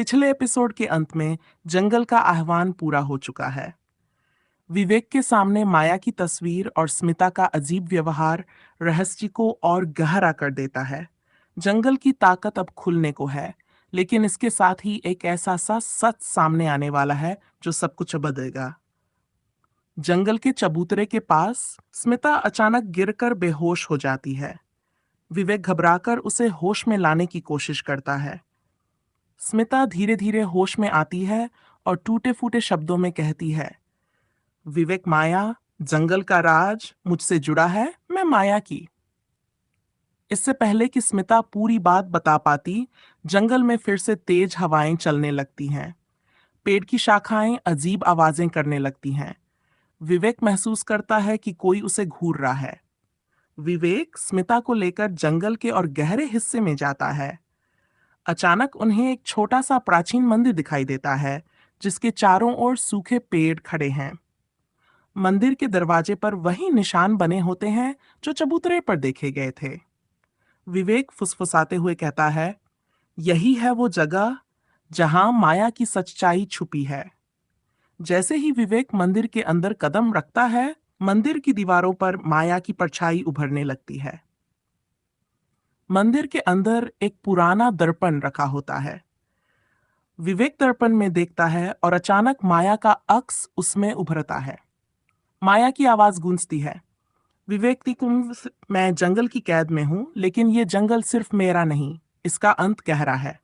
पिछले एपिसोड के अंत में जंगल का आह्वान पूरा हो चुका है। विवेक के सामने माया की तस्वीर और स्मिता का अजीब व्यवहार रहस्य को और गहरा कर देता है। जंगल की ताकत अब खुलने को है, लेकिन इसके साथ ही एक ऐसा सा सच सामने आने वाला है जो सब कुछ बदलेगा। जंगल के चबूतरे के पास स्मिता अचानक गिरकर बेहोश हो जाती है। विवेक घबराकर उसे होश में लाने की कोशिश करता है। स्मिता धीरे धीरे होश में आती है और टूटे फूटे शब्दों में कहती है, विवेक, माया, जंगल का राज मुझसे जुड़ा है, मैं माया की। इससे पहले कि स्मिता पूरी बात बता पाती, जंगल में फिर से तेज हवाएं चलने लगती हैं। पेड़ की शाखाएं अजीब आवाजें करने लगती हैं। विवेक महसूस करता है कि कोई उसे घूर रहा है। विवेक स्मिता को लेकर जंगल के और गहरे हिस्से में जाता है। अचानक उन्हें एक छोटा सा प्राचीन मंदिर दिखाई देता है, जिसके चारों ओर सूखे पेड़ खड़े हैं। मंदिर के दरवाजे पर वही निशान बने होते हैं जो चबूतरे पर देखे गए थे। विवेक फुसफुसाते हुए कहता है, यही है वो जगह जहां माया की सच्चाई छुपी है। जैसे ही विवेक मंदिर के अंदर कदम रखता है, मंदिर की दीवारों पर माया की परछाई उभरने लगती है। मंदिर के अंदर एक पुराना दर्पण रखा होता है। विवेक दर्पण में देखता है और अचानक माया का अक्स उसमें उभरता है। माया की आवाज गूंजती है, विवेक तिकुम, मैं जंगल की कैद में हूं, लेकिन ये जंगल सिर्फ मेरा नहीं, इसका अंत गहरा है।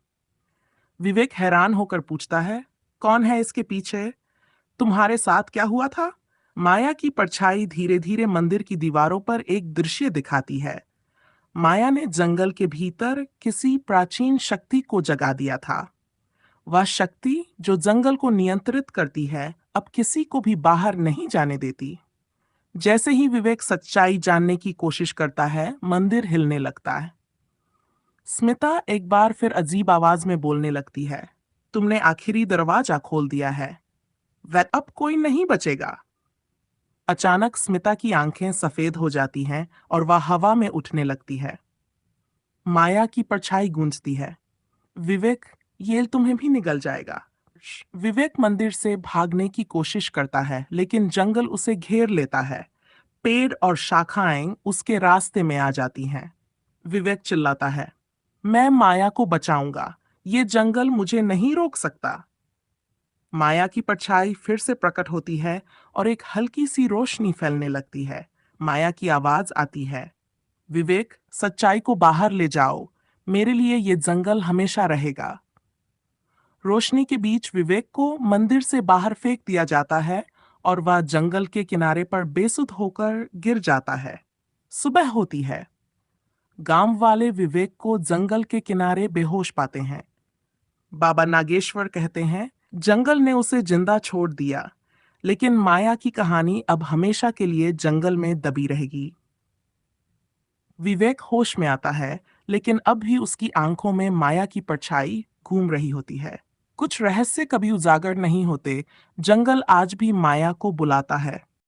विवेक हैरान होकर पूछता है, कौन है इसके पीछे? तुम्हारे साथ क्या हुआ था? माया की परछाई धीरे धीरे मंदिर की दीवारों पर एक दृश्य दिखाती है। माया ने जंगल के भीतर किसी प्राचीन शक्ति को जगा दिया था। वह शक्ति जो जंगल को नियंत्रित करती है, अब किसी को भी बाहर नहीं जाने देती। जैसे ही विवेक सच्चाई जानने की कोशिश करता है, मंदिर हिलने लगता है। स्मिता एक बार फिर अजीब आवाज में बोलने लगती है, तुमने आखिरी दरवाजा खोल दिया है, वह अब कोई नहीं बचेगा। अचानक स्मिता की आंखें सफेद हो जाती हैं और वह हवा में उठने लगती है। माया की परछाई गूंजती है, विवेक, ये तुम्हें भी निगल जाएगा। विवेक मंदिर से भागने की कोशिश करता है, लेकिन जंगल उसे घेर लेता है। पेड़ और शाखाएं उसके रास्ते में आ जाती हैं। विवेक चिल्लाता है, मैं माया को बचाऊंगा, ये जंगल मुझे नहीं रोक सकता। माया की परछाई फिर से प्रकट होती है और एक हल्की सी रोशनी फैलने लगती है। माया की आवाज आती है, विवेक, सच्चाई को बाहर ले जाओ, मेरे लिए ये जंगल हमेशा रहेगा। रोशनी के बीच विवेक को मंदिर से बाहर फेंक दिया जाता है और वह जंगल के किनारे पर बेसुध होकर गिर जाता है। सुबह होती है। गांव वाले विवेक को जंगल के किनारे बेहोश पाते हैं। बाबा नागेश्वर कहते हैं, जंगल ने उसे जिंदा छोड़ दिया, लेकिन माया की कहानी अब हमेशा के लिए जंगल में दबी रहेगी। विवेक होश में आता है, लेकिन अब भी उसकी आंखों में माया की परछाई घूम रही होती है। कुछ रहस्य कभी उजागर नहीं होते, जंगल आज भी माया को बुलाता है।